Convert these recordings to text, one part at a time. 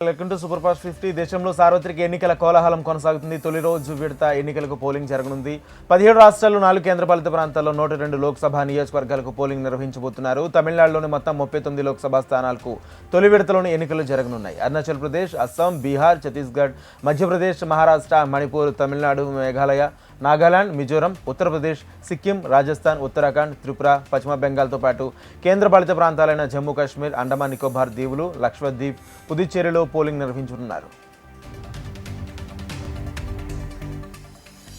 Welcome to super fast 50. దేశంలో సార్వత్రిక ఎన్నికల కోలాహలం కొనసాగుతుంది. తొలి రోజు విడత ఎన్నికలకు పోలింగ్ జరగనుంది. 17 రాష్ట్రాల్లో 4 కేంద్రపాలిత ప్రాంతాల్లో 102 లోక్సభ నియోజకవర్గాలకు పోలింగ్ నిర్వహించబోతున్నారు. తమిళనాడులోని మొత్తం 39 లోక్సభ స్థానాలకు తొలి విడతలోని ఎన్నికలు జరగనున్నాయి. అరుణాచల్ ప్రదేశ్, అస్సాం, బీహార్, ఛత్తీస్గఢ్, మధ్యప్రదేశ్, మహారాష్ట్ర, మణిపూర్, తమిళనాడు, మేఘాలయ, నాగాలాండ్, మిజోరం, ఉత్తరప్రదేశ్, సిక్కిం, రాజస్థాన్, ఉత్తరాఖండ్, త్రిపుర, పశ్చిమ బెంగాల్తో పాటు కేంద్రపాలిత ప్రాంతాలైన జమ్మూ కాశ్మీర్, అండమాన్ నికోబార్ దీవులు, లక్షద్వీప్, పుదుచ్చేరిలో పోలింగ్ నిర్వహించనున్నారు.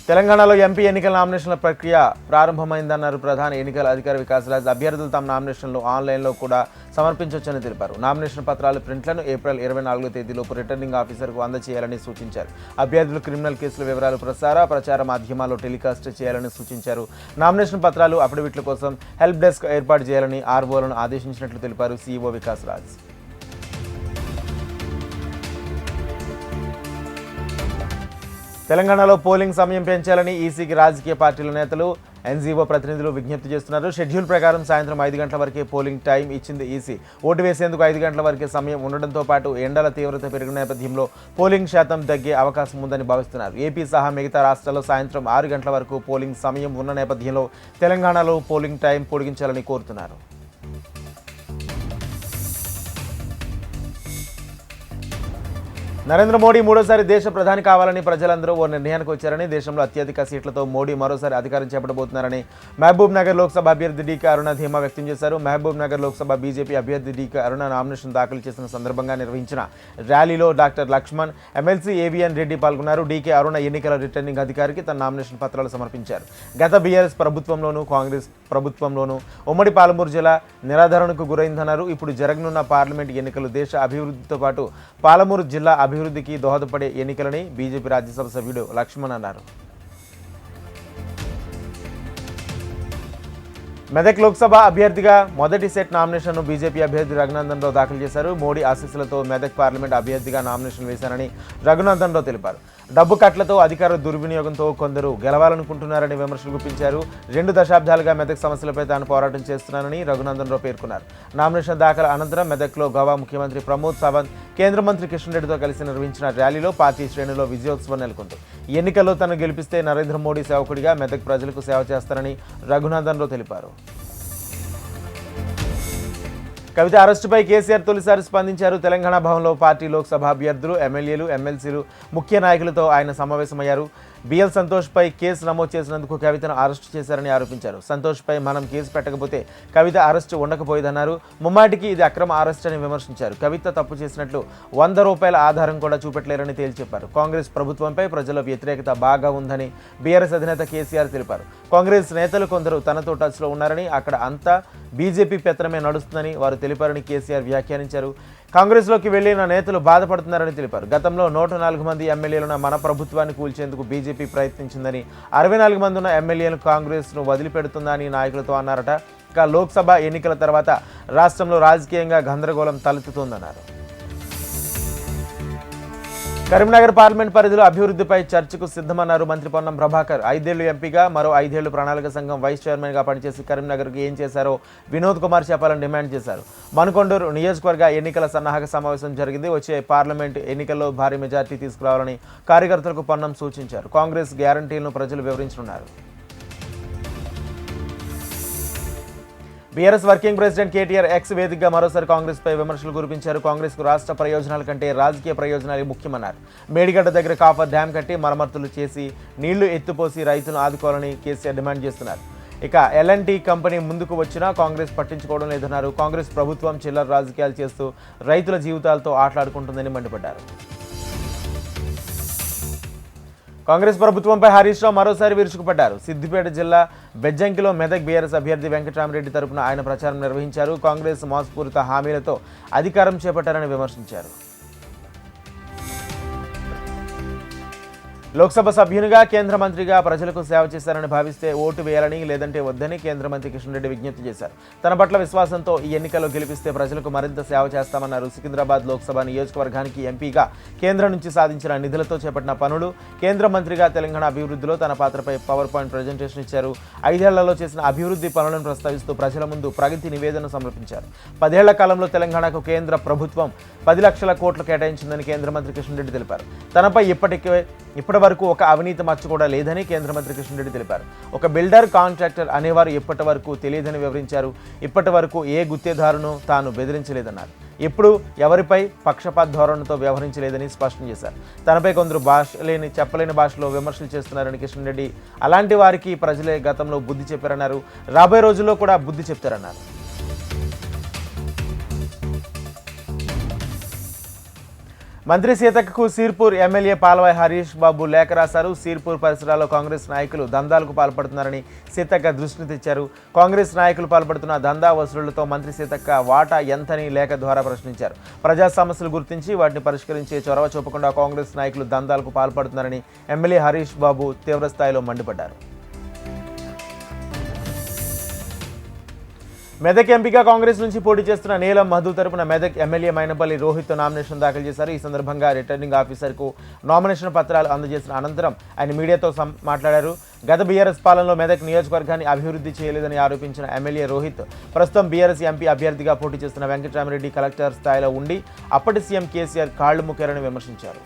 తెలంగాణలో ఎంపీ ఎన్నికల నామినేషన్ల ప్రక్రియ ప్రారంభమైందన్నారు ప్రధాన ఎన్నికల అధికారి వికాస్ రాజ్. అభ్యర్థులు తమ నామినేషన్లు ఆన్లైన్లో కూడా సమర్పించవచ్చని తెలిపారు. నామినేషన్ పత్రాల ప్రింట్లను ఏప్రిల్ 24వ తేదీలోపు రిటర్నింగ్ ఆఫీసర్కు అందజేయాలని సూచించారు. అభ్యర్థులు క్రిమినల్ కేసుల వివరాలు ప్రచార మాధ్యమాల్లో టెలికాస్ట్ చేయాలని సూచించారు. నామినేషన్ పత్రాలు, అఫిడవిట్ల కోసం హెల్ప్ డెస్క్ ఏర్పాటు చేయాలని ఆర్ఓలను ఆదేశించినట్లు తెలిపారు సీఈఓ వికాస్ రాజ్. తెలంగాణలో పోలింగ్ సమయం పెంచాలని ఈసీకి రాజకీయ పార్టీల నేతలు, ఎన్జీఓ ప్రతినిధులు విజ్ఞప్తి చేస్తున్నారు. షెడ్యూల్ ప్రకారం సాయంత్రం 5 గంటల వరకే పోలింగ్ టైం ఇచ్చింది ఈసీ. ఓటు వేసేందుకు 5 గంటల వరకే సమయం ఉండడంతో పాటు ఎండల తీవ్రత పెరిగిన నేపథ్యంలో పోలింగ్ శాతం తగ్గే అవకాశం ఉందని భావిస్తున్నారు. ఏపీ సహా మిగతా రాష్ట్రాల్లో సాయంత్రం 6 గంటల వరకు పోలింగ్ సమయం ఉన్న నేపథ్యంలో తెలంగాణలో పోలింగ్ టైం పొడిగించాలని కోరుతున్నారు. నరేంద్ర మోడీ మూడోసారి దేశ ప్రధాని కావాలని ప్రజలందరూ ఓ నిర్ణయానికి వచ్చారని, దేశంలో అత్యధిక సీట్లతో మోడీ మరోసారి అధికారం చేపట్టబోతున్నారని మహబూబ్ నగర్ లోక్సభ అభ్యర్థి డీకే అరుణ ధీమా వ్యక్తం చేశారు. మహబూబ్ నగర్ లోక్సభ బీజేపీ అభ్యర్థి డీకే అరుణ నామినేషన్ దాఖలు చేసిన సందర్భంగా నిర్వహించిన ర్యాలీలో doctor Laxman, MLC AVN Reddy పాల్గొన్నారు. డీకే అరుణ ఎన్నికల రిటర్నింగ్ అధికారికి తన నామినేషన్ పత్రాలు సమర్పించారు. గత బీఆర్ఎస్ ప్రభుత్వంలోనూ కాంగ్రెస్ ప్రభుత్వంలోనూ ఉమ్మడి పాలమూరు జిల్లా నిరాధరణకు గురైందన్నారు. ఇప్పుడు జరగనున్న పార్లమెంట్ ఎన్నికలు దేశ అభివృద్ధితో పాటు పాలమూరు జిల్లా అభివృద్ధికి దోహదపడే ఎన్నికలని బీజేపీ రాజ్యసభ సభ్యుడు లక్ష్మణ్ అన్నారు. మెదక్ లోక్సభ అభ్యర్థిగా మొదటి సెట్ నామినేషన్ను బీజేపీ అభ్యర్థి రఘునందన్ రావు దాఖలు చేశారు. మోడీ ఆశీస్సులతో మెదక్ పార్లమెంట్ అభ్యర్థిగా నామినేషన్ వేశారని రఘునందన్ రావు తెలిపారు. డబ్బు కట్లతో, అధికార దుర్వినియోగంతో కొందరు గెలవాలనుకుంటున్నారని విమర్శలు గుప్పించారు. 2 దశాబ్దాలుగా మెదక్ సమస్యలపై తాను పోరాటం చేస్తున్నానని రఘునందన్ రావు పేర్కొన్నారు. నామినేషన్ దాఖలు అనంతరం మెదక్లో గోవా ముఖ్యమంత్రి ప్రమోద్ సావంత్, కేంద్ర మంత్రి కిషన్ రెడ్డితో కలిసి నిర్వహించిన ర్యాలీలో పార్టీ శ్రేణుల్లో విజయోత్సవం నెలకొంది. ఈ ఎన్నికల్లో తను గెలిపిస్తే నరేంద్ర మోడీ సేవకుడిగా మెదక్ ప్రజలకు సేవ చేస్తారని రఘునందన్ రావు తెలిపారు. కవిత అరెస్టుపై కేసీఆర్ తొలిసారి స్పందించారు. తెలంగాణ భవన్లో పార్టీ లోక్సభ అభ్యర్థులు, ఎమ్మెల్యేలు, ఎమ్మెల్సీలు, ముఖ్య నాయకులతో ఆయన సమావేశమయ్యారు. బిఎల్ సంతోష్పై కేసు నమోదు చేసినందుకు కవితను అరెస్టు చేశారని ఆరోపించారు. సంతోష్పై మనం కేసు పెట్టకపోతే కవిత అరెస్టు ఉండకపోయేదన్నారు. ముమ్మాటికి ఇది అక్రమ అరెస్ట్ అని విమర్శించారు. కవిత తప్పు చేసినట్లు 100 రూపాయల ఆధారం కూడా చూపెట్టలేరని తేల్చెప్పారు. కాంగ్రెస్ ప్రభుత్వంపై ప్రజల వ్యతిరేకత బాగా ఉందని బీఆర్ఎస్ అధినేత కేసీఆర్ తెలిపారు. కాంగ్రెస్ నేతలు కొందరు తనతో టచ్లో ఉన్నారని, అక్కడ అంతా బీజేపీ పెత్తనమే నడుస్తుందని వారు తెలిపారని కేసీఆర్ వ్యాఖ్యానించారు. కాంగ్రెస్లోకి వెళ్లిన నేతలు బాధపడుతున్నారని తెలిపారు. గతంలో 104 మంది ఎమ్మెల్యేలున్న మన ప్రభుత్వాన్ని కూల్చేందుకు బీజేపీ ప్రయత్నించిందని, 64 మంది ఉన్న ఎమ్మెల్యేలు కాంగ్రెస్ను వదిలిపెడుతుందని నాయకులతో అన్నారట. ఇక లోక్సభ ఎన్నికల తర్వాత రాష్ట్రంలో రాజకీయంగా గందరగోళం తలెత్తుతోందన్నారు. కరీంనగర్ పార్లమెంట్ పరిధిలో అభివృద్ధిపై చర్చకు సిద్ధమన్నారు మంత్రి పొన్నం ప్రభాకర్. 5 ఏళ్లు ఎంపీగా, మరో 5 ఏళ్లు ప్రణాళిక సంఘం వైస్ చైర్మన్గా పనిచేసి కరీంనగర్కు ఏం చేశారో వినోద్ కుమార్ చెప్పాలని డిమాండ్ చేశారు. మనుకొండూరు నియోజకవర్గ ఎన్నికల సన్నాహక సమావేశం జరిగింది. వచ్చే పార్లమెంట్ ఎన్నికల్లో భారీ మెజార్టీ తీసుకురావాలని కార్యకర్తలకు పొన్నం సూచించారు. కాంగ్రెస్ గ్యారంటీలను ప్రజలు వివరించనున్నారు. BRS working president KTR X వేదికగా మరోసారి కాంగ్రెస్పై విమర్శలు కురిపించారు. కాంగ్రెస్కు రాష్ట్ర ప్రయోజనాల కంటే రాజకీయ ప్రయోజనాలే ముఖ్యమన్నారు. మేడిగడ్డ దగ్గర కాఫర్ డ్యాం కట్టి మరమ్మతులు చేసి నీళ్లు ఎత్తుపోసి రైతులను ఆదుకోవాలని కేసీఆర్ డిమాండ్ చేస్తున్నారు. ఇక ఎల్ఎన్టీ కంపెనీ ముందుకు వచ్చినా కాంగ్రెస్ పట్టించుకోవడం లేదన్నారు. కాంగ్రెస్ ప్రభుత్వం చిల్లర రాజకీయాలు చేస్తూ రైతుల జీవితాలతో ఆటలాడుకుంటుందని మండిపడ్డారు. కాంగ్రెస్ ప్రభుత్వంపై హరీష్ రావు మరోసారి విరుచుకుపడ్డారు. సిద్దిపేట జిల్లా బెజ్జంకిలో మెదక్ బీఆర్ఎస్ అభ్యర్థి వెంకటరామరెడ్డి తరపున ఆయన ప్రచారం నిర్వహించారు. కాంగ్రెస్ మోసపూరిత హామీలతో అధికారం చేపట్టారని విమర్శించారు. లోక్సభ సభ్యునిగా కేంద్ర మంత్రిగా ప్రజలకు సేవ చేశారని భావిస్తే ఓటు వేయాలని లేదంటే వద్దని కేంద్ర మంత్రి కిషన్ రెడ్డి విజ్ఞప్తి చేశారు. తన పట్ల విశ్వాసంతో ఈ ఎన్నికల్లో గెలిపిస్తే ప్రజలకు మరింత సేవ చేస్తామన్నారు. సికింద్రాబాద్ లోక్సభ నియోజకవర్గానికి ఎంపీగా కేంద్రం నుంచి సాధించిన నిధులతో చేపట్టిన పనులు, కేంద్ర మంత్రిగా తెలంగాణ అభివృద్ధిలో తన పాత్రపై పవర్ పాయింట్ ప్రజెంటేషన్ ఇచ్చారు. 5 ఏళ్లలో చేసిన అభివృద్ధి పనులను ప్రస్తావిస్తూ ప్రజల ముందు ప్రగతి నివేదన సమర్పించారు. 10 ఏళ్ల కాలంలో తెలంగాణకు కేంద్ర ప్రభుత్వం 10 లక్షల కోట్లు కేటాయించిందని కేంద్ర మంత్రి కిషన్ రెడ్డి తెలిపారు. తనపై ఇప్పటి వరకు ఒక అవినీతి మచ్చ కూడా లేదని కేంద్ర మంత్రి కిషన్ రెడ్డి తెలిపారు. ఒక బిల్డర్, కాంట్రాక్టర్ అనేవారు ఇప్పటి వరకు తెలియదని వివరించారు. ఇప్పటి వరకు ఏ గుత్తేదారును తాను బెదిరించలేదన్నారు. ఎప్పుడు ఎవరిపై పక్షపాత ధోరణితో వ్యవహరించలేదని స్పష్టం చేశారు. తనపై కొందరు చెప్పలేని భాషలో విమర్శలు చేస్తున్నారని కిషన్ రెడ్డి, అలాంటి వారికి ప్రజలే గతంలో బుద్ధి చెప్పారన్నారు. రాబోయే రోజుల్లో కూడా బుద్ధి చెప్తారన్నారు. మంత్రి సీతక్కకు సిర్పూర్ ఎమ్మెల్యే పాల్వాయి హరీష్ బాబు లేఖ రాశారు. సిర్పూర్ పరిసరాల్లో కాంగ్రెస్ నాయకులు దందాలకు పాల్పడుతున్నారని సీతక్క దృష్టిని తెచ్చారు. కాంగ్రెస్ నాయకులు పాల్పడుతున్న దందా వసూళ్లతో మంత్రి సీతక్క వాటా ఎంతని లేఖ ద్వారా ప్రశ్నించారు. ప్రజా సమస్యలు గుర్తించి వాటిని పరిష్కరించే చొరవ చూపకుండా కాంగ్రెస్ నాయకులు దందాలకు పాల్పడుతున్నారని ఎమ్మెల్యే హరీష్ బాబు తీవ్రస్థాయిలో మండిపడ్డారు. మెదక్ ఎంపీగా కాంగ్రెస్ నుంచి పోటీ చేస్తున్న నీలం మధు తరపున మెదక్ ఎమ్మెల్యే మైనపల్లి రోహిత్ నామినేషన్ దాఖలు చేశారు. ఈ సందర్భంగా రిటర్నింగ్ ఆఫీసర్కు నామినేషన్ పత్రాలు అందజేసిన అనంతరం ఆయన మీడియాతో మాట్లాడారు. గత బీఆర్ఎస్ పాలనలో మెదక్ నియోజకవర్గాన్ని అభివృద్ధి చేయలేదని ఆరోపించిన ఎమ్మెల్యే రోహిత్ ప్రస్తుతం బీఆర్ఎస్ ఎంపీ అభ్యర్థిగా పోటీ చేస్తున్న వెంకటరామిరెడ్డి కలెక్టర్ స్థాయిలో ఉండి అప్పటి సీఎం కేసీఆర్ కాళ్లు ముక్కారని విమర్శించారు.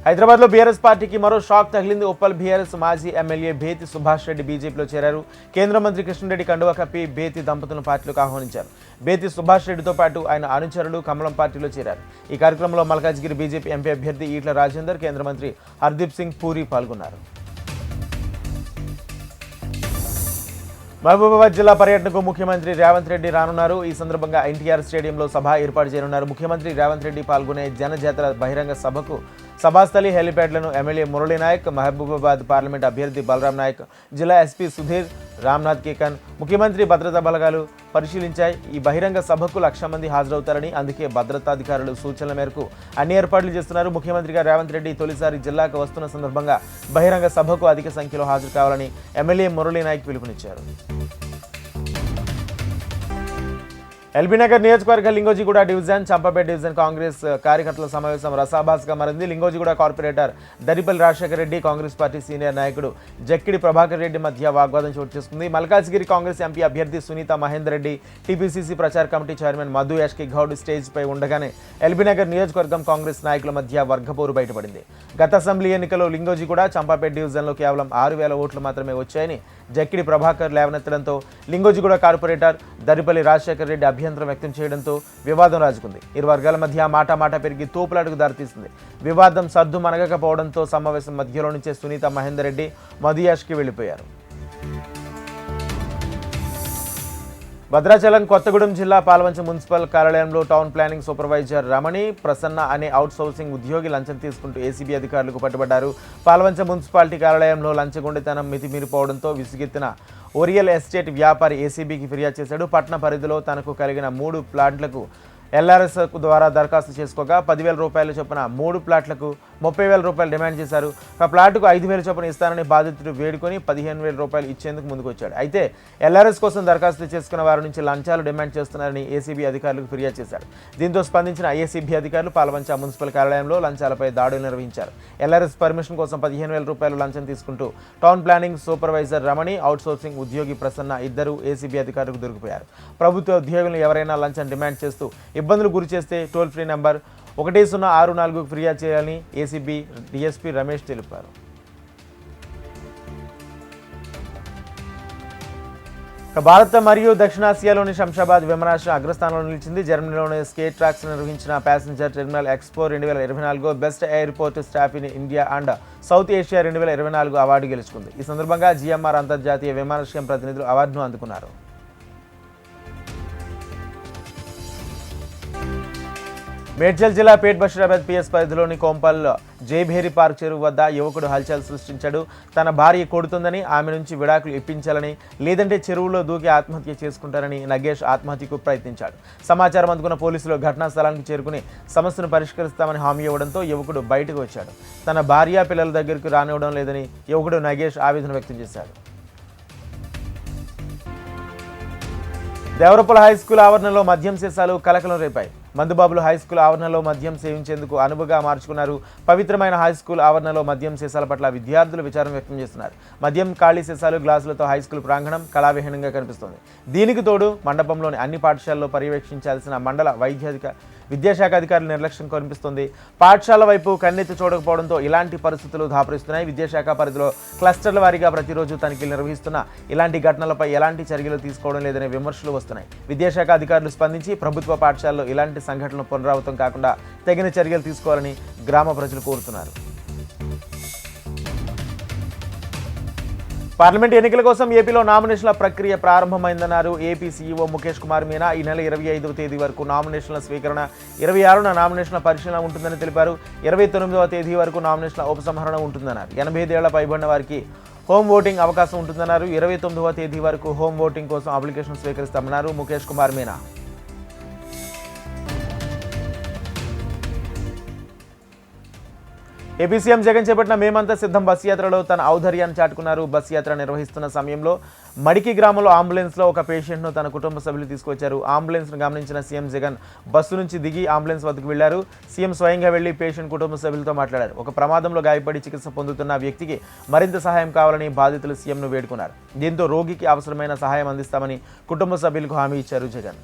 హైదరాబాద్లో బీఆర్ఎస్ పార్టీకి మరో షాక్ తగిలింది. ఉప్పల్ బీఆర్ఎస్ మాజీ ఎమ్మెల్యే బేతి సుభాష్ రెడ్డి బీజేపీలో చేరారు. కేంద్ర మంత్రి కిషన్ రెడ్డి కండువా కప్పి బేతి దంపతులను పార్టీలోకి ఆహ్వానించారు. బేతి సుభాష్ రెడ్డితో పాటు ఆయన అనుచరులు కమలం పార్టీలో చేరారు. ఈ కార్యక్రమంలో మల్కాజ్గిరి బీజేపీ ఎంపీ అభ్యర్థి ఈట్ల రాజేందర్, కేంద్ర మంత్రి హర్దీప్ సింగ్ పూరి పాల్గొన్నారు. మహబూబాబాద్ జిల్లా పర్యటనకు ముఖ్యమంత్రి రేవంత్ రెడ్డి రానున్నారు. ఈ సందర్భంగా ఎన్టీఆర్ స్టేడియంలో సభ ఏర్పాటు చేయనున్నారు. ముఖ్యమంత్రి రేవంత్ రెడ్డి పాల్గొనే జనజాతర బహిరంగ సభకు సభాస్థలి, హెలిప్యాడ్లను ఎమ్మెల్యే మురళీ నాయక్, మహబూబాబాద్ పార్లమెంట్ అభ్యర్థి బలరాం నాయక్, జిల్లా ఎస్పీ సుధీర్ రామ్నాథ్ కేకన్, ముఖ్యమంత్రి భద్రతా బలగాలు పరిశీలించాయి. ఈ బహిరంగ సభకు 1,00,000 మంది హాజరవుతారని, అందుకే భద్రతాధికారులు సూచనల మేరకు అన్ని ఏర్పాట్లు చేస్తున్నారు. ముఖ్యమంత్రిగా రేవంత్ రెడ్డి తొలిసారి జిల్లాకు వస్తున్న సందర్భంగా బహిరంగ సభకు అధిక సంఖ్యలో హాజరు కావాలని ఎమ్మెల్యే మురళీ నాయక్ పిలుపునిచ్చారు. ఎల్బీనగర్ నియోజకవర్గ లింగోజిగూడ డివిజన్, చంపాపేట డివిజన్ కాంగ్రెస్ కార్యకర్తల సమావేశం రసాభాస్గా మారింది. Lingojiguda corporator Daripalli Rajasekhara Reddy, Congress party senior నాయకుడు జక్కిడి ప్రభాకర్ రెడ్డి మధ్య వాగ్వాదం చోటు చేసుకుంది. మల్కాజ్గిరి కాంగ్రెస్ ఎంపీ అభ్యర్థి సునీత మహేందర్ రెడ్డి, టీపీసీసీ ప్రచార కమిటీ చైర్మన్ మధు యాష్కి గౌడ్ స్టేజ్పై ఉండగానే ఎల్బీనగర్ నియోజకవర్గం కాంగ్రెస్ నాయకుల మధ్య వర్గపోరు బయటపడింది. గత అసెంబ్లీ ఎన్నికల్లో లింగోజిగూడ, చంపాపేట డివిజన్లో కేవలం 6,000 ఓట్లు మాత్రమే వచ్చాయని జక్కిడి ప్రభాకర్ లేవనెత్తడంతో లింగోజిగూడ కార్పొరేటర్ దరిపల్లి రాజశేఖర రెడ్డి అభ్యంతరం వ్యక్తం చేయడంతో వివాదం రాజుకుంది. ఇరు వర్గాల మధ్య మాట పెరిగి తోపులాటకు దారితీసింది. వివాదం సర్దు మనగకపోవడంతో సమావేశం మధ్యలో నుంచే సునీత మహేందర్ రెడ్డి మధుయాష్కి వెళ్లిపోయారు. భద్రాచలం కొత్తగూడెం జిల్లా పాల్వంచ మున్సిపల్ కార్యాలయంలో టౌన్ ప్లానింగ్ సూపర్వైజర్ రమణి ప్రసన్న అనే అవుట్సోర్సింగ్ ఉద్యోగి లంచం తీసుకుంటూ ఏసీబీ అధికారులకు పట్టుబడ్డారు. పాల్వంచ మున్సిపాలిటీ కార్యాలయంలో లంచగొండితనం మితిమీరిపోవడంతో విసిగెత్తిన ఓరియల్ ఎస్టేట్ వ్యాపారి ఏసీబీకి ఫిర్యాదు చేశాడు. పట్టణ పరిధిలో తనకు కలిగిన 3 ప్లాట్లకు ఎల్ఆర్ఎస్ ద్వారా దరఖాస్తు చేసుకోగా 10,000 రూపాయల చొప్పున 3 ప్లాట్లకు 30,000 రూపాయలు డిమాండ్ చేశారు. ఒక ప్లాట్కు 5,000 చొప్పున ఇస్తానని బాధితుడు వేడుకొని 15,000 రూపాయలు ఇచ్చేందుకు ముందుకొచ్చాడు. అయితే ఎల్ఆర్ఎస్ కోసం దరఖాస్తు చేసుకున్న వారి నుంచి లంచాలు డిమాండ్ చేస్తున్నారని ఏసీబీ అధికారులకు ఫిర్యాదు చేశాడు. దీంతో స్పందించిన ఏసీబీ అధికారులు పాల్వంచ మున్సిపల్ కార్యాలయంలో లంచాలపై దాడులు నిర్వహించారు. ఎల్ఆర్ఎస్ పర్మిషన్ కోసం 15,000 రూపాయలు లంచం తీసుకుంటూ టౌన్ ప్లానింగ్ సూపర్వైజర్ రమణి, అవుట్సోర్సింగ్ ఉద్యోగి ప్రసన్న ఇద్దరు ఏసీబీ అధికారులకు దొరికిపోయారు. ప్రభుత్వ ఉద్యోగులను ఎవరైనా లంచం డిమాండ్ చేస్తూ ఇబ్బందులు గురి చేస్తే టోల్ ఫ్రీ నంబర్ 1064కు ఫిర్యాదు చేయాలని ఏసీబీ డీఎస్పీ రమేష్ తెలిపారు. భారత్ మరియు దక్షిణాసియాలోని శంషాబాద్ విమానాశ్రయం అగ్రస్థానంలో నిలిచింది. జర్మనీలోని స్కేట్ ట్రాక్స్ నిర్వహించిన passenger terminal expo 2024 best airport staff in India and south Asia 2024 award గెలుచుకుంది. ఈ సందర్భంగా జిఎంఆర్ అంతర్జాతీయ విమానాశ్రయం ప్రతినిధులు అవార్డును అందుకున్నారు. మేడ్చల్ జిల్లా పేట్ బషీరాబాద్ పిఎస్ పరిధిలోని కోంపల్ జైభేరి పార్క్ చెరువు వద్ద యువకుడు హల్చల్ సృష్టించాడు. తన భార్య కొడుతుందని, ఆమె నుంచి విడాకులు ఇప్పించాలని, లేదంటే చెరువులో దూకి ఆత్మహత్య చేసుకుంటారని నగేష్ ఆత్మహత్యకు ప్రయత్నించాడు. సమాచారం అందుకున్న పోలీసులు ఘటనా స్థలానికి చేరుకుని సమస్యను పరిష్కరిస్తామని హామీ ఇవ్వడంతో యువకుడు బయటకు వచ్చాడు. తన భార్య పిల్లల దగ్గరకు రానివ్వడం లేదని యువకుడు నగేష్ ఆవేదన వ్యక్తం చేశాడు. దేవరపల్లి హైస్కూల్ ఆవరణలో మద్యం సీసాలు కలకలం రేపాయి. మందుబాబులు హైస్కూల్ ఆవరణలో మద్యం సేవించేందుకు అనువుగా మార్చుకున్నారు. పవిత్రమైన హైస్కూల్ ఆవరణలో మద్యం సీసాల పట్ల విద్యార్థులు విచారం వ్యక్తం చేస్తున్నారు. మద్యం ఖాళీ సీసాలు, గ్లాసులతో హైస్కూల్ ప్రాంగణం కళావిహీనంగా కనిపిస్తోంది. దీనికి తోడు మండపంలోని అన్ని పాఠశాలల్లో పర్యవేక్షించాల్సిన మండల విద్యాశాఖ అధికారుల నిర్లక్ష్యం కనిపిస్తుంది. పాఠశాల వైపు కన్నెత్తి చూడకపోవడంతో ఇలాంటి పరిస్థితులు దాపురిస్తున్నాయి. విద్యాశాఖ పరిధిలో క్లస్టర్ల వారీగా ప్రతిరోజు తనిఖీలు నిర్వహిస్తున్న ఇలాంటి ఘటనలపై ఎలాంటి చర్యలు తీసుకోవడం లేదనే విమర్శలు వస్తున్నాయి. విద్యాశాఖ అధికారులు స్పందించి ప్రభుత్వ పాఠశాలలో ఇలాంటి సంఘటనలు పునరావృతం కాకుండా తగిన చర్యలు తీసుకోవాలని గ్రామ ప్రజలు కోరుతున్నారు. పార్లమెంట్ ఎన్నికల కోసం ఏపీలో నామినేషన్ల ప్రక్రియ ప్రారంభమైందన్నారు ఏపీ సీఈఓ ముఖేష్ కుమార్ మీనా. ఈ నెల 25వ తేదీ వరకు నామినేషన్ల స్వీకరణ, 26న నామినేషన్ల పరిశీలన ఉంటుందని తెలిపారు. 29వ తేదీ వరకు నామినేషన్ల ఉపసంహరణ ఉంటుందన్నారు. 85 ఏళ్ల పైబడిన వారికి హోమ్ ఓటింగ్ అవకాశం ఉంటుందన్నారు. 29వ తేదీ వరకు హోమ్ ఓటింగ్ కోసం అప్లికేషన్ స్వీకరిస్తామన్నారు ముఖేష్ కుమార్ మీనా. ఏపీ సీఎం జగన్ చేపట్టిన మేమంతా సిద్ధం బస్ యాత్రలో తన ఔదార్యాన్ని చాటుకున్నారు. బస్ యాత్ర నిర్వహిస్తున్న సమయంలో మడికి గ్రామంలో అంబులెన్స్లో ఒక పేషెంట్ను తన కుటుంబ సభ్యులు తీసుకొచ్చారు. అంబులెన్స్ను గమనించిన సీఎం జగన్ బస్సు నుంచి దిగి అంబులెన్స్ వద్దకు వెళ్లారు. సీఎం స్వయంగా వెళ్లి పేషెంట్ కుటుంబ సభ్యులతో మాట్లాడారు. ఒక ప్రమాదంలో గాయపడి చికిత్స పొందుతున్న వ్యక్తికి మరింత సహాయం కావాలని బాధితులు సీఎంను వేడుకున్నారు. దీంతో రోగికి అవసరమైన సహాయం అందిస్తామని కుటుంబ సభ్యులకు హామీ ఇచ్చారు జగన్.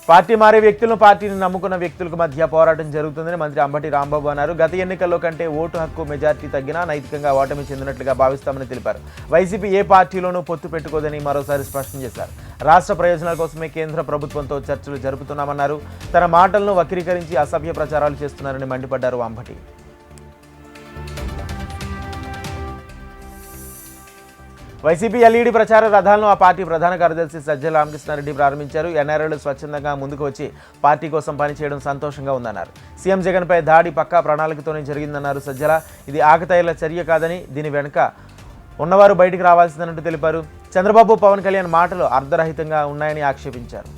పార్టీ మారే వ్యక్తులను, పార్టీని నమ్ముకున్న వ్యక్తులకు మధ్య పోరాటం జరుగుతుందని మంత్రి అంబటి రాంబాబు అన్నారు. గత ఎన్నికల్లో కంటే ఓటు హక్కు మెజార్టీ తగ్గినా నైతికంగా ఓటమి చెందినట్లుగా భావిస్తామని తెలిపారు. వైసీపీ ఏ పార్టీలోనూ పొత్తు పెట్టుకోదని మరోసారి స్పష్టం చేశారు. రాష్ట్ర ప్రయోజనాల కోసమే కేంద్ర ప్రభుత్వంతో చర్చలు జరుపుతున్నామన్నారు. తన మాటలను వక్రీకరించి అసభ్య ప్రచారాలు చేస్తున్నారని మండిపడ్డారు అంబటి. వైసీపీ ఎల్ఈడి ప్రచార రథాలను ఆ పార్టీ ప్రధాన కార్యదర్శి సజ్జల రామకృష్ణారెడ్డి ప్రారంభించారు. ఎన్ఆర్ఐలు స్వచ్ఛందంగా ముందుకు వచ్చి పార్టీ కోసం పనిచేయడం సంతోషంగా ఉందన్నారు. సీఎం జగన్పై దాడి పక్కా ప్రణాళికతోనే జరిగిందన్నారు సజ్జల. ఇది ఆకతాయిల చర్య కాదని, దీని వెనుక ఉన్నవారు బయటికి రావాల్సిందన్నట్టు తెలిపారు. చంద్రబాబు, పవన్ కళ్యాణ్ మాటలు అర్ధరహితంగా ఉన్నాయని ఆక్షేపించారు.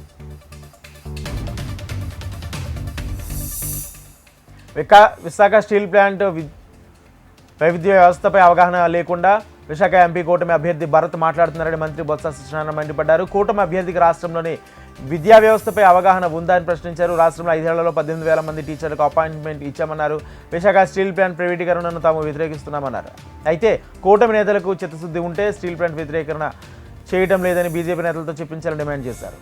విశాఖ స్టీల్ ప్లాంట్ వైవిధ్య వ్యవస్థపై అవగాహన లేకుండా విశాఖ ఎంపీ కూటమి అభ్యర్థి భరత్ మాట్లాడుతున్నారని మంత్రి బొత్స సత్యనారాయణ మండిపడ్డారు. కూటమి అభ్యర్థికి రాష్ట్రంలోని విద్యా వ్యవస్థపై అవగాహన ఉందా అని ప్రశ్నించారు. రాష్ట్రంలో 5 ఏళ్లలో 18,000 మంది టీచర్లకు అపాయింట్మెంట్ ఇచ్చామన్నారు. విశాఖ స్టీల్ ప్లాంట్ ప్రైవేటీకరణను తాము వ్యతిరేకిస్తున్నామన్నారు. అయితే కూటమి నేతలకు చిత్తశుద్ధి ఉంటే స్టీల్ ప్లాంట్ వ్యతిరేకరణ చేయడం లేదని బీజేపీ నేతలతో చెప్పించాలని డిమాండ్ చేశారు.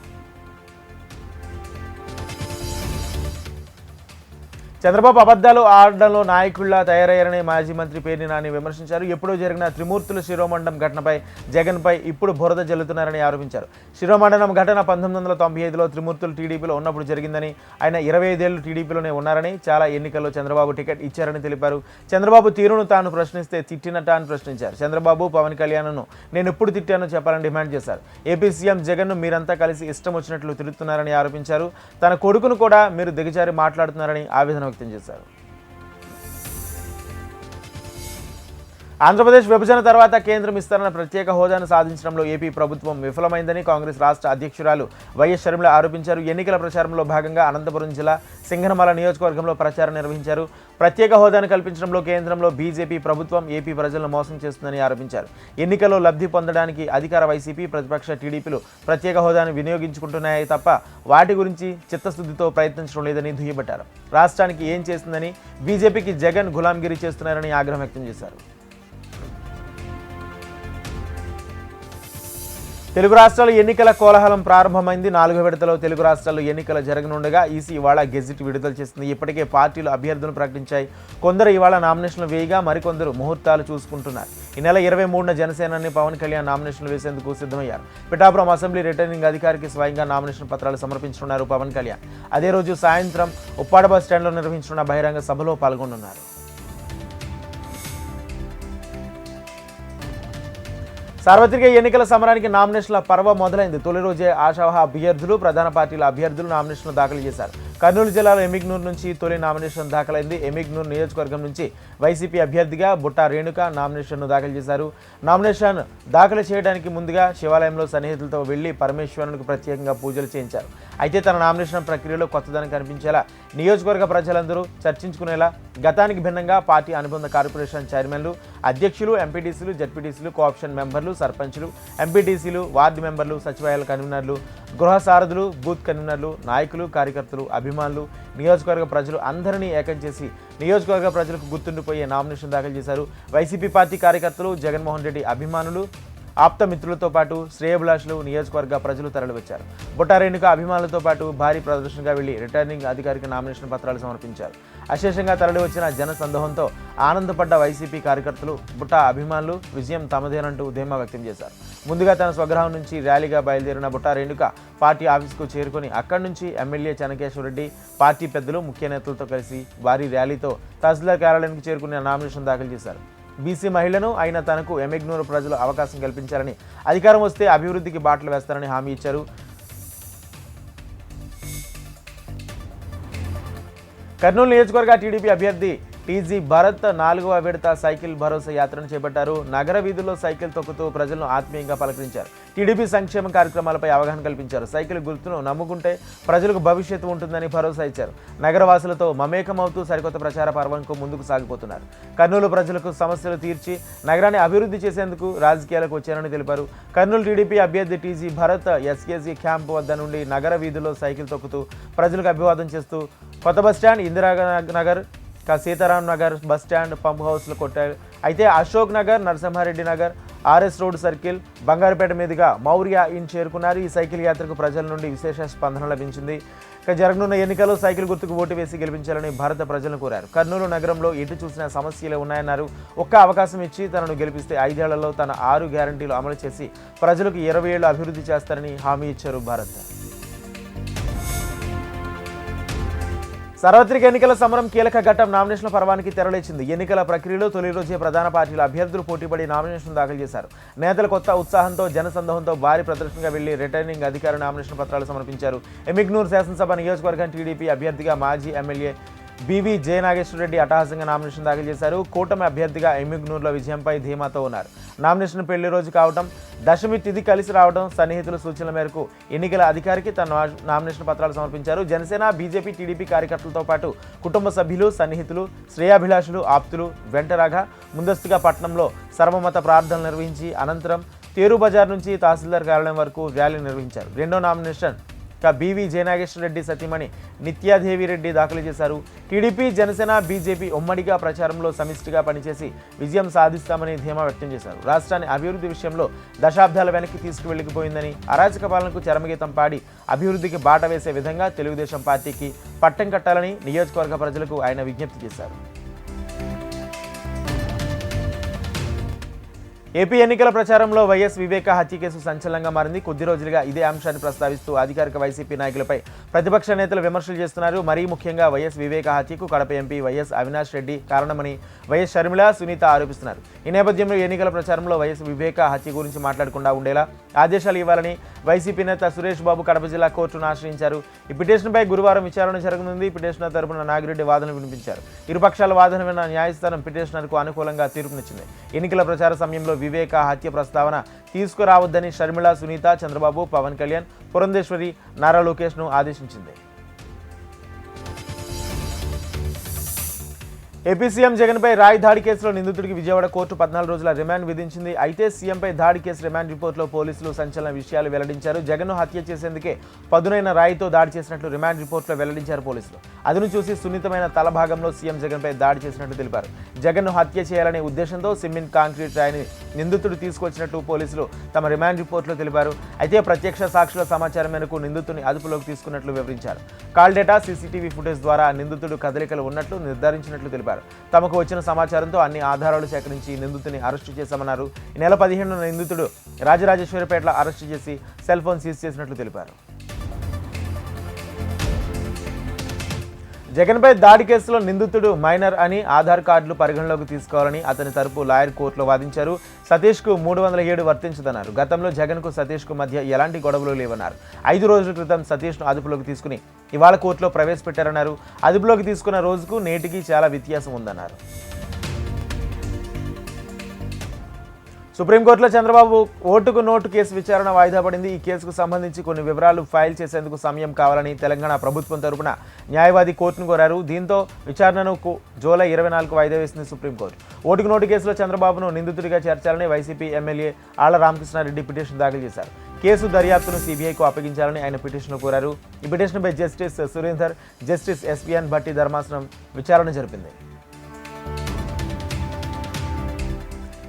చంద్రబాబు అబద్ధాలు ఆడడంలో నాయకుల్లా తయారయ్యారని మాజీ మంత్రి పేర్ని నాని విమర్శించారు. ఎప్పుడో జరిగిన త్రిమూర్తుల శిరోమండనం ఘటనపై జగన్పై ఇప్పుడు బురద జల్లుతున్నారని ఆరోపించారు. శిరోమండనం ఘటన 1995లో త్రిమూర్తులు టీడీపీలో ఉన్నప్పుడు జరిగిందని, ఆయన 25 ఏళ్లు టీడీపీలోనే ఉన్నారని, చాలా ఎన్నికల్లో చంద్రబాబు టికెట్ ఇచ్చారని తెలిపారు. చంద్రబాబు తీరును తాను ప్రశ్నిస్తే తిట్టినట్ట అని ప్రశ్నించారు. చంద్రబాబు, పవన్ కళ్యాణ్ను నేను ఎప్పుడు తిట్టానో చెప్పాలని డిమాండ్ చేశారు. ఏపీ సీఎం జగన్ను మీరంతా కలిసి ఇష్టం వచ్చినట్లు తిరుగుతున్నారని ఆరోపించారు. తన కొడుకును కూడా మీరు దిగజారి మాట్లాడుతున్నారని ఆవేదన వ్యక్తం చేశారు. ఆంధ్రప్రదేశ్ విభజన తర్వాత కేంద్రం ఇస్తారన్న ప్రత్యేక హోదాను సాధించడంలో ఏపీ ప్రభుత్వం విఫలమైందని కాంగ్రెస్ రాష్ట్ర అధ్యక్షురాలు వైఎస్ షర్మిల ఆరోపించారు. ఎన్నికల ప్రచారంలో భాగంగా అనంతపురం జిల్లా సింగనమల నియోజకవర్గంలో ప్రచారం నిర్వహించారు. ప్రత్యేక హోదాను కల్పించడంలో కేంద్రంలో బీజేపీ ప్రభుత్వం ఏపీ ప్రజలను మోసం చేస్తుందని ఆరోపించారు. ఎన్నికల్లో లబ్ధి పొందడానికి అధికార వైసీపీ, ప్రతిపక్ష టీడీపీలు ప్రత్యేక హోదాను వినియోగించుకుంటున్నాయి తప్ప వాటి గురించి చిత్తశుద్ధితో ప్రయత్నించడం లేదని దుయ్యబట్టారు. రాష్ట్రానికి ఏం చేస్తుందని బీజేపీకి జగన్ గులాంగిరి చేస్తున్నారని ఆగ్రహం వ్యక్తం చేశారు. తెలుగు రాష్ట్రాల ఎన్నికల కోలాహలం ప్రారంభమైంది. 4వ విడతలో తెలుగు రాష్ట్రాల్లో ఎన్నికలు జరగనుండగా ఈసీ ఇవాళ గెజిట్ విడుదల చేసింది. ఇప్పటికే పార్టీలు అభ్యర్థులను ప్రకటించాయి. కొందరు ఇవాళ నామినేషన్లు వేయగా మరికొందరు ముహూర్తాలు చూసుకుంటున్నారు. ఈ నెల 23న జనసేనాని పవన్ కళ్యాణ్ నామినేషన్లు వేసేందుకు సిద్ధమయ్యారు. పిఠాపురం అసెంబ్లీ రిటర్నింగ్ అధికారికి స్వయంగా నామినేషన్ పత్రాలు సమర్పించనున్నారు పవన్ కళ్యాణ్. అదే రోజు సాయంత్రం ఉప్పాడ బస్ స్టాండ్లో నిర్వహించనున్న బహిరంగ సభలో పాల్గొనున్నారు. సార్వత్రిక ఎన్నికల సమరానికి నామినేషన్ల పర్వ మొదలైంది. తొలి రోజే ఆశావహ అభ్యర్థులు, ప్రధాన పార్టీల అభ్యర్థులు నామినేషన్లు దాఖలు చేశారు. కర్నూలు జిల్లాలో ఎమిగ్నూరు నుంచి తొలి నామినేషన్ దాఖలైంది. ఎమిగ్నూరు నియోజకవర్గం నుంచి వైసీపీ అభ్యర్థిగా బుట్టా రేణుక నామినేషన్ను దాఖలు చేశారు. నామినేషన్ దాఖలు చేయడానికి ముందుగా శివాలయంలో సన్నిహితులతో వెళ్లి పరమేశ్వరునికి ప్రత్యేకంగా పూజలు చేయించారు. అయితే తన నామినేషన్ ప్రక్రియలో కొత్తదనం కనిపించేలా నియోజకవర్గ ప్రజలందరూ చర్చించుకునేలా గతానికి భిన్నంగా పార్టీ అనుబంధ కార్పొరేషన్ చైర్మన్లు, అధ్యక్షులు, ఎంపీటీసీలు, జడ్పీటీసీలు, కోఆప్షన్ మెంబర్లు, సర్పంచులు, ఎంపీటీసీలు, వార్డు మెంబర్లు, సచివాలయాల కన్వీనర్లు, గృహ సారథులు, బూత్ కన్వీనర్లు, నాయకులు, కార్యకర్తలు, అభిమానులు, నియోజకవర్గ ప్రజలు అందరినీ ఏకం చేసి నియోజకవర్గ ప్రజలకు గుర్తుండిపోయే నామినేషన్ దాఖలు చేశారు. వైసీపీ పార్టీ కార్యకర్తలు, జగన్మోహన్ రెడ్డి అభిమానులు, ఆప్త మిత్రులతో పాటు శ్రేయభిలాషులు, నియోజకవర్గ ప్రజలు తరలివచ్చారు. బుట్టా రేణుక అభిమానులతో పాటు భారీ ప్రదర్శనగా వెళ్లి రిటర్నింగ్ అధికారికి నామినేషన్ పత్రాలు సమర్పించారు. అశేషంగా తరలివచ్చిన జన సందోహంతో ఆనందపడ్డ వైసీపీ కార్యకర్తలు, బుట్టా అభిమానులు విజయం తమదేనంటూ ధీమా వ్యక్తం చేశారు. ముందుగా తన స్వగ్రహం నుంచి ర్యాలీగా బయలుదేరిన బుట్టా రేణుక పార్టీ ఆఫీసుకు చేరుకుని అక్కడి నుంచి ఎమ్మెల్యే చెన్నకేశ్వరరెడ్డి, పార్టీ పెద్దలు, ముఖ్య నేతలతో కలిసి భారీ ర్యాలీతో తహసీల్దార్ కార్యాలయానికి చేరుకుని నామినేషన్ దాఖలు చేశారు. బీసీ మహిళను అయిన తనకు ఎమిగ్నూరు ప్రజలు అవకాశం కల్పించారని, అధికారం వస్తే అభివృద్ధికి బాటలు వేస్తారని హామీ ఇచ్చారు. కర్నూలు నియోజకవర్గ టీడీపీ అభ్యర్థి టీజీ భరత్ 4వ విడత సైకిల్ భరోసా యాత్రను చేపట్టారు. నగర వీధుల్లో సైకిల్ తొక్కుతూ ప్రజలను ఆత్మీయంగా పలకరించారు. టీడీపీ సంక్షేమ కార్యక్రమాలపై అవగాహన కల్పించారు. సైకిల్ గుర్తును నమ్ముకుంటే ప్రజలకు భవిష్యత్తు ఉంటుందని భరోసా ఇచ్చారు. నగరవాసులతో మమేకమవుతూ సరికొత్త ప్రచార పర్వంకు ముందుకు సాగిపోతున్నారు. కర్నూలు ప్రజలకు సమస్యలు తీర్చి నగరాన్ని అభివృద్ధి చేసేందుకు రాజకీయాలకు వచ్చారని తెలిపారు. కర్నూలు టీడీపీ అభ్యర్థి టీజీ భరత్ ఎస్కేజీ క్యాంప్ వద్ద నుండి నగర వీధుల్లో సైకిల్ తొక్కుతూ ప్రజలకు అభివాదం చేస్తూ కొత్త bus stand, Indiranagar, Sitaram Nagar bus stand, pump హౌస్లు కొట్టారు. అయితే Ashok Nagar, Narasimha Reddy Nagar, RS road circle, Bangarupet మీదుగా మౌర్య ఇన్ చేరుకున్నారు. ఈ సైకిల్ యాత్రకు ప్రజల నుండి విశేష స్పందన లభించింది. జరగనున్న ఎన్నికల్లో సైకిల్ గుర్తుకు ఓటు వేసి గెలిపించాలని భారత ప్రజలను కోరారు. కర్నూలు నగరంలో ఎటు చూసిన సమస్యలే ఉన్నాయన్నారు. ఒక్క అవకాశం ఇచ్చి తనను గెలిపిస్తే 5 ఏళ్లలో తన 6 గ్యారంటీలు అమలు చేసి ప్రజలకు 20 ఏళ్లు అభివృద్ధి చేస్తారని హామీ ఇచ్చారు భారత్. సార్వత్రిక ఎన్నికల సమరం కీలక ఘట్టం నామినేషన్ల పర్వానికి తెరలేచింది. ఎన్నికల ప్రక్రియలో తొలి రోజే ప్రధాన పార్టీల అభ్యర్థులు పోటీపడి నామినేషన్ దాఖలు చేశారు. నేతలు కొత్త ఉత్సాహంతో, జనసందోహంతో భారీ ప్రదర్శనగా వెళ్లి రిటర్నింగ్ అధికారి నామినేషన్ పత్రాలు సమర్పించారు. ఎమిగ్నూరు శాసనసభ నియోజకవర్గం టీడీపీ అభ్యర్థిగా మాజీ ఎమ్మెల్యే బీవీ జయనాగేశ్వరరెడ్డి అట్టహాసంగా నామినేషన్ దాఖలు చేశారు. కూటమి అభ్యర్థిగా ఎమిగ్నూరులో విజయంపై ధీమాతో ఉన్నారు. నామినేషన్ పెళ్లి రోజు కావడం, దశమి తిథి కలిసి రావడం, సన్నిహితుల సూచనల మేరకు ఎన్నికల అధికారికి తన నామినేషన్ పత్రాలు సమర్పించారు. జనసేన, బీజేపీ, టీడీపీ కార్యకర్తలతో పాటు కుటుంబ సభ్యులు, సన్నిహితులు, శ్రేయాభిలాషులు, ఆప్తులు వెంటరాగా ముందస్తుగా పట్టణంలో సర్వమత ప్రార్థనలు నిర్వహించి అనంతరం తేరు బజార్ నుంచి తహసీల్దార్ కార్యాలయం వరకు ర్యాలీ నిర్వహించారు. రెండో నామినేషన్ బీవీ జయనాగేశ్వరరెడ్డి సతీమణి నిత్యాదేవిరెడ్డి దాఖలు చేశారు. టీడీపీ, జనసేన, బీజేపీ ఉమ్మడిగా ప్రచారంలో సమిష్టిగా పనిచేసి విజయం సాధిస్తామని ధీమా వ్యక్తం చేశారు. రాష్ట్రాన్ని అభివృద్ధి విషయంలో దశాబ్దాల వెనక్కి తీసుకువెళ్లిపోయిందని, అరాచక పాలనకు చరమగీతం పాడి అభివృద్ధికి బాట వేసే విధంగా తెలుగుదేశం పార్టీకి పట్టం కట్టాలని నియోజకవర్గ ప్రజలకు ఆయన విజ్ఞప్తి చేశారు. ఏపీ ఎన్నికల ప్రచారంలో వైఎస్ వివేక హత్య కేసు సంచలనంగా మారింది. కొద్ది రోజులుగా ఇదే అంశాన్ని ప్రస్తావిస్తూ అధికారిక వైసీపీ నాయకులపై ప్రతిపక్ష నేతలు విమర్శలు చేస్తున్నారు. మరీ ముఖ్యంగా వైఎస్ వివేక హత్యకు కడప ఎంపీ వైఎస్ అవినాష్ రెడ్డి కారణమని వైఎస్ షర్మిల, సునీత ఆరోపిస్తున్నారు. ఈ నేపథ్యంలో ఎన్నికల ప్రచారంలో వైఎస్ వివేక హత్య గురించి మాట్లాడకుండా ఉండేలా ఆదేశాలు ఇవ్వాలని వైసీపీ నేత సురేష్ బాబు కడప జిల్లా కోర్టును ఆశ్రయించారు. ఈ పిటిషన్పై గురువారం విచారణ జరగనుంది. పిటిషనర్ తరపున నాగిరెడ్డి వాదనలు వినిపించారు. ఇరుపక్షాల వాదన విన్న న్యాయస్థానం పిటిషనర్కు అనుకూలంగా తీర్పునిచ్చింది. ఎన్నికల ప్రచార సమయంలో వివేక హత్య ప్రస్తావన తీసుకురావద్దని షర్మిల, సునీత, చంద్రబాబు, పవన్ కళ్యాణ్, పురంధేశ్వరి, నారా లోకేష్ను ఆదేశించింది. ఏపీ సీఎం జగన్పై రాయి దాడి కేసులో నిందితుడికి విజయవాడ కోర్టు 14 రోజుల రిమాండ్ విధించింది. అయితే సీఎంపై దాడి కేసు రిమాండ్ రిపోర్టులో పోలీసులు సంచలన విషయాలు వెల్లడించారు. జగన్ను హత్య చేసేందుకే పదునైన రాయితో దాడి చేసినట్లు రిమాండ్ రిపోర్టులో వెల్లడించారు పోలీసులు. అదును చూసి సున్నితమైన తల భాగంలో సీఎం జగన్పై దాడి చేసినట్లు తెలిపారు. జగన్ను హత్య చేయాలనే ఉద్దేశంతో సిమెంట్ కాంక్రీట్ రాయిని నిందితుడు తీసుకొచ్చినట్టు పోలీసులు తమ రిమాండ్ రిపోర్టులో తెలిపారు. అయితే ప్రత్యక్ష సాక్షుల సమాచారం మేరకు నిందితుడిని అదుపులోకి తీసుకున్నట్లు వివరించారు. కాల్ డేటా, సీసీటీవీ ఫుటేజ్ ద్వారా నిందితుడు కదలికలు ఉన్నట్లు నిర్ధారించినట్లు తెలిపారు. తమకు వచ్చిన సమాచారంతో అన్ని ఆధారాలు సేకరించి నిందితుడిని అరెస్టు చేశామన్నారు. ఈ నెల 15న నిందితుడు రాజరాజేశ్వరిపేటలో అరెస్టు చేసి సెల్ ఫోన్ సీజ్ చేసినట్లు తెలిపారు. జగన్పై దాడి కేసులో నిందితుడు మైనర్ అని ఆధార్ కార్డులు పరిగణలోకి తీసుకోవాలని అతని తరపు లాయర్ కోర్టులో వాదించారు. సతీష్కు 307 వర్తించదన్నారు. గతంలో జగన్కు సతీష్కు మధ్య ఎలాంటి గొడవలు లేవన్నారు. 5 రోజుల క్రితం సతీష్ను అదుపులోకి తీసుకుని ఇవాళ కోర్టులో ప్రవేశపెట్టారన్నారు. అదుపులోకి తీసుకున్న రోజుకు నేటికి చాలా వ్యత్యాసం ఉందన్నారు. సుప్రీంకోర్టులో చంద్రబాబు ఓటుకు నోటు కేసు విచారణ వాయిదా పడింది. ఈ కేసుకు సంబంధించి కొన్ని వివరాలు ఫైల్ చేసేందుకు సమయం కావాలని తెలంగాణ ప్రభుత్వం తరపున న్యాయవాది కోర్టును కోరారు. దీంతో విచారణను జూలై 24 వాయిదా వేసింది సుప్రీంకోర్టు. ఓటుకు నోటు కేసులో చంద్రబాబును నిందితుడిగా చేర్చాలని YCP MLA Alla Ramakrishna Reddy petition దాఖలు చేశారు. కేసు దర్యాప్తును సీబీఐకు అప్పగించాలని ఆయన పిటిషన్లో కోరారు. ఈ పిటిషన్పై justice Surender, justice SBN Bhatti ధర్మాసనం విచారణ జరిపింది.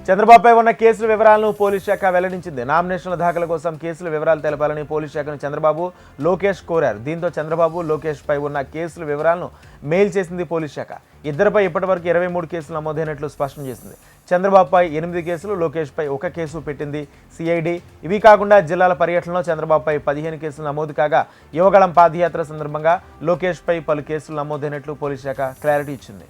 చంద్రబాబుపై ఉన్న కేసుల వివరాలను పోలీస్ శాఖ వెల్లడించింది. నామినేషన్ల దాఖల కోసం కేసుల వివరాలు తెలపాలని పోలీస్ శాఖను చంద్రబాబు, లోకేష్ కోరారు. దీంతో చంద్రబాబు, లోకేష్ పై ఉన్న కేసుల వివరాలను మెయిల్ చేసింది పోలీస్ శాఖ. ఇద్దరిపై ఇప్పటివరకు 23 కేసులు నమోదైనట్లు స్పష్టం చేసింది. చంద్రబాబుపై 8 కేసులు, లోకేష్పై 1 కేసు పెట్టింది సిఐడి. ఇవి కాకుండా జిల్లాల పర్యటనలో చంద్రబాబుపై 15 కేసులు నమోదు కాగా యువగళం పాదయాత్ర సందర్భంగా లోకేష్పై పలు కేసులు నమోదైనట్లు పోలీస్ శాఖ క్లారిటీ ఇచ్చింది.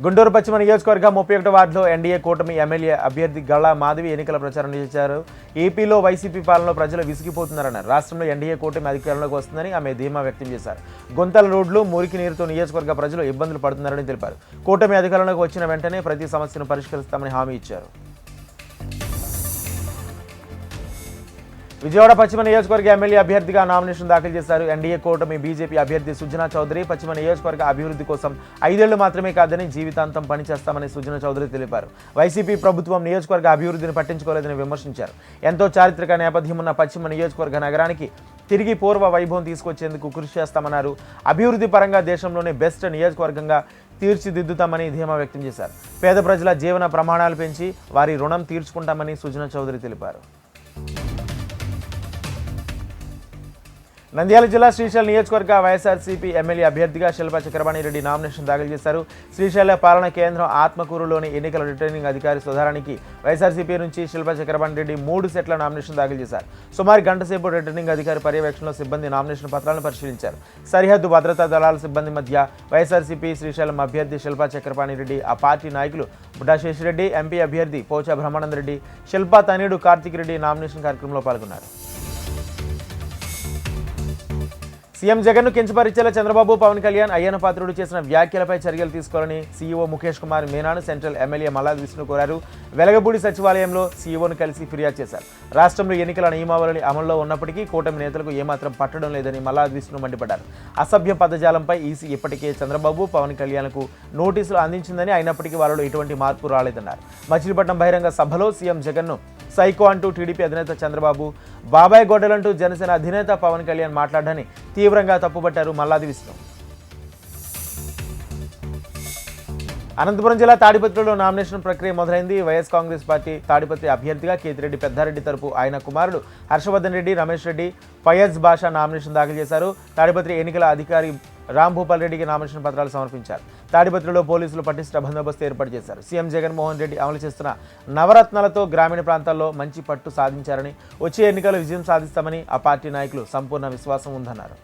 గుంటూరు పశ్చిమ నియోజకవర్గ 31వ వార్డులో ఎన్డీఏ కూటమి ఎమ్మెల్యే అభ్యర్థి గళ్ళా మాధవి ఎన్నికల ప్రచారం చేశారు. ఏపీలో వైసీపీ పాలనలో ప్రజలు విసిగిపోతున్నారన్నారు. రాష్ట్రంలో ఎన్డీఏ కూటమి అధికారంలోకి వస్తుందని ఆమె ధీమా వ్యక్తం చేశారు. గుంతల రోడ్లు, మురికి నీరుతో నియోజకవర్గ ప్రజలు ఇబ్బందులు పడుతున్నారని తెలిపారు. కూటమి అధికారంలోకి వచ్చిన వెంటనే ప్రతి సమస్యను పరిష్కరిస్తామని హామీ ఇచ్చారు. విజయవాడ పశ్చిమ నియోజకవర్గ ఎమ్మెల్యే అభ్యర్థిగా నామినేషన్ దాఖలు చేశారు. ఎన్డీఏ కూటమి బీజేపీ అభ్యర్థి సుజనా చౌదరి పశ్చిమ నియోజకవర్గ అభివృద్ధి కోసం 5 ఏళ్లు మాత్రమే కాదని జీవితాంతం పనిచేస్తామని సుజనా చౌదరి తెలిపారు. వైసీపీ ప్రభుత్వం నియోజకవర్గ అభివృద్ధిని పట్టించుకోలేదని విమర్శించారు. ఎంతో చారిత్రక నేపథ్యం ఉన్న పశ్చిమ నియోజకవర్గ నగరానికి తిరిగి పూర్వ వైభవం తీసుకొచ్చేందుకు కృషి చేస్తామన్నారు. అభివృద్ధి పరంగా దేశంలోనే బెస్ట్ నియోజకవర్గంగా తీర్చిదిద్దుతామని ధీమా వ్యక్తం చేశారు. పేద ప్రజల జీవన ప్రమాణాలు పెంచి వారి రుణం తీర్చుకుంటామని సుజనా చౌదరి తెలిపారు. నంద్యాల జిల్లా శ్రీశైలం నియోజకవర్గ వైఎస్ఆర్సీపీ ఎమ్మెల్యే అభ్యర్థిగా శిల్పా చక్రపాణి రెడ్డి నామినేషన్ దాఖలు చేశారు. శ్రీశైల పాలనా కేంద్రం ఆత్మకూరులోని ఎన్నికల రిటర్నింగ్ అధికారి సుధారానికి వైఎస్ఆర్సీపీ నుంచి శిల్పా చక్రపాణి రెడ్డి 3 సెట్ల నామినేషన్ దాఖలు చేశారు. సుమారు గంట సేపు రిటర్నింగ్ అధికారి పర్యవేక్షణలో సిబ్బంది నామినేషన్ పత్రాలను పరిశీలించారు. సరిహద్దు భద్రతా దళాల సిబ్బంది మధ్య వైఎస్ఆర్సీపీ శ్రీశైలం అభ్యర్థి శిల్పా చక్రపాణి రెడ్డి, ఆ పార్టీ నాయకులు బుడ్డా శేషిరెడ్డి, ఎంపీ అభ్యర్థి పోచా బ్రహ్మానంద రెడ్డి, శిల్పా తనయుడు కార్తిక్ రెడ్డి నామినేషన్ కార్యక్రమంలో పాల్గొన్నారు. సీఎం జగన్ను కించపరిచేలా చంద్రబాబు, పవన్ కళ్యాణ్, అయ్యన్న పాత్రుడు చేసిన వ్యాఖ్యలపై చర్యలు తీసుకోవాలని సీఈఓ ముఖేష్ కుమార్ మీనాను సెంట్రల్ ఎమ్మెల్యే మల్లాది విష్ణు కోరారు. వెలగపూడి సచివాలయంలో సీఈఓను కలిసి ఫిర్యాదు చేశారు. రాష్ట్రంలో ఎన్నికల నియమావళి అమల్లో ఉన్నప్పటికీ కూటమి నేతలకు ఏమాత్రం పట్టడం లేదని మల్లాది విష్ణు మండిపడ్డారు. అసభ్య పదజాలంపై ఈసీ ఇప్పటికే చంద్రబాబు, పవన్ కళ్యాణ్కు నోటీసులు అందించిందని, అయినప్పటికీ వారిలో ఎటువంటి మార్పు రాలేదన్నారు. మచిలీపట్నం బహిరంగ సభలో సీఎం జగన్ను సైకో అంటూ టీడీపీ అధినేత చంద్రబాబు, బాబాయ్ గొడ్డలంటూ జనసేన అధినేత పవన్ కళ్యాణ్ మాట్లాడారని తీవ్రంగా తప్పుపట్టారు మల్లాది విష్ణు. అనంతపురం జిల్లా తాడిపత్రిలో నామినేషన్ ప్రక్రియ మొదలైంది. వైఎస్ కాంగ్రెస్ పార్టీ తాడిపత్రి అభ్యర్థిగా కేతిరెడ్డి పెద్దారెడ్డి తరపు ఆయన కుమారుడు హర్షవర్ధన్ రెడ్డి, రమేష్ రెడ్డి, ఫయజ్ బాషా నామినేషన్ దాఖలు చేశారు. తాడిపత్రి ఎన్నికల అధికారి రాంభూపాల్ రెడ్డికి నామినేషన్ పత్రాలు సమర్పించారు. తాడిపత్రిలో పోలీసులు పటిష్ట బందోబస్తు ఏర్పాటు చేశారు. సీఎం జగన్మోహన్ రెడ్డి అమలు చేస్తున్న నవరత్నాలతో గ్రామీణ ప్రాంతాల్లో మంచి పట్టు సాధించారని, వచ్చే ఎన్నికల్లో విజయం సాధిస్తామని ఆ పార్టీ నాయకులు సంపూర్ణ విశ్వాసం ఉందన్నారు.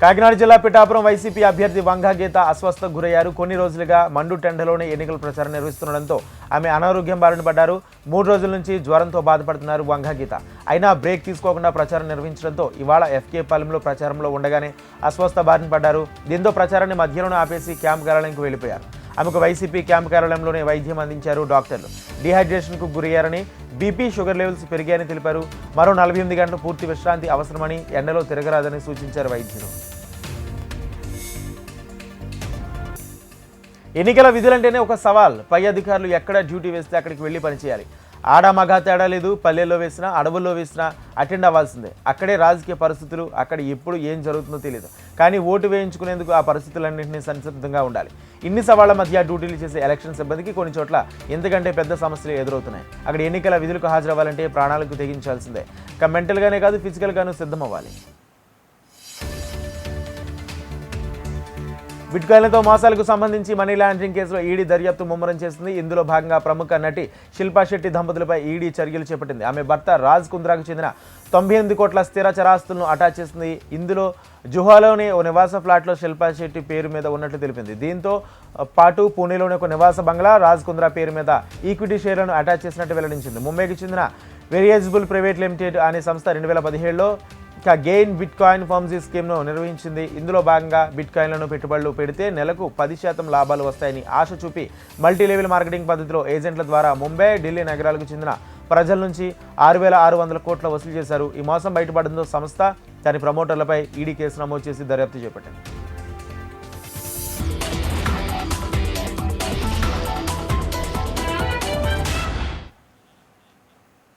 కాకినాడ జిల్లా పిఠాపురం వైసీపీ అభ్యర్థి వంగా గీత అస్వస్థతకు గురయ్యారు. కొన్ని రోజులుగా మండు టెండలోనే ఎన్నికల ప్రచారం నిర్వహిస్తుండటంతో ఆమె అనారోగ్యం బారిన పడ్డారు. 3 రోజుల నుంచి జ్వరంతో బాధపడుతున్నారు వంగా గీత. అయినా బ్రేక్ తీసుకోకుండా ప్రచారం నిర్వహించడంతో ఇవాళ ఎఫ్కే పాలెంలో ప్రచారంలో ఉండగానే అస్వస్థ బారిన పడ్డారు. దీంతో ప్రచారాన్ని మధ్యలోనే ఆపేసి క్యాంప్ కార్యాలయంకు వెళ్లిపోయారు. ఆమెకు వైసీపీ క్యాంప్ కార్యాలయంలోనే వైద్యం అందించారు డాక్టర్లు. డీహైడ్రేషన్కు గురయ్యారని, బీపీ, షుగర్ లెవెల్స్ పెరిగాయని తెలిపారు. మరో 48 గంటలు పూర్తి విశ్రాంతి అవసరమని, ఎండలో తిరగరాదని సూచించారు వైద్యులు. ఎన్నికల విధులంటేనే ఒక సవాల్. పై అధికారులు ఎక్కడ డ్యూటీ వేస్తే అక్కడికి వెళ్ళి పనిచేయాలి. ఆడ మగ తేడా లేదు. పల్లెల్లో వేసినా, అడవుల్లో వేసినా అటెండ్ అవ్వాల్సిందే. అక్కడే రాజకీయ పరిస్థితులు, అక్కడ ఎప్పుడు ఏం జరుగుతుందో తెలియదు. కానీ ఓటు వేయించుకునేందుకు ఆ పరిస్థితులన్నింటినీ సంసిద్ధంగా ఉండాలి. ఇన్ని సవాళ్ల మధ్య డ్యూటీలు చేసే ఎలక్షన్ సిబ్బందికి కొన్ని చోట్ల ఎందుకంటే పెద్ద సమస్యలు ఎదురవుతున్నాయి. అక్కడ ఎన్నికల విధులకు హాజరవ్వాలంటే ప్రాణాలకు తెగించాల్సిందే. ఇక మెంటల్గానే కాదు, ఫిజికల్గానూ సిద్ధం అవ్వాలి. బిట్కాయిన్లతో మోసాలకు సంబంధించి మనీ లాండరింగ్ కేసులో ఈడీ దర్యాప్తు ముమ్మరం చేసింది. ఇందులో భాగంగా ప్రముఖ నటి శిల్పా శెట్టి దంపతులపై ఈడీ చర్యలు చేపట్టింది. ఆమె భర్త రాజ్ కుంద్రాకు చెందిన 98 కోట్ల స్థిర చరాస్తులను అటాచ్ చేసింది. ఇందులో జుహాలోని ఓ నివాస ఫ్లాట్లో శిల్పా శెట్టి పేరు మీద ఉన్నట్లు తెలిపింది. దీంతో పాటు పూణేలోని ఒక నివాస బంగ్లా, రాజ్ కుంద్రా పేరు మీద ఈక్విటీ షేర్లను అటాచ్ చేసినట్టు వెల్లడించింది. ముంబైకి చెందిన వేరియబుల్ ప్రైవేట్ లిమిటెడ్ అనే సంస్థ 2017లో గెయిన్ బిట్కాయిన్ ఫార్మసీ స్కీమ్ను నిర్వహించింది. ఇందులో భాగంగా బిట్కాయిన్లను పెట్టుబడులు పెడితే నెలకు 10% లాభాలు వస్తాయని ఆశ చూపి మల్టీ లెవెల్ మార్కెటింగ్ పద్ధతిలో ఏజెంట్ల ద్వారా ముంబై, ఢిల్లీ నగరాలకు చెందిన ప్రజల నుంచి 6,600 కోట్ల వసూలు చేశారు. ఈ మోసం బయటపడడంతో సంస్థ దాని ప్రమోటర్లపై ఈడీ కేసు నమోదు చేసి దర్యాప్తు చేపట్టింది.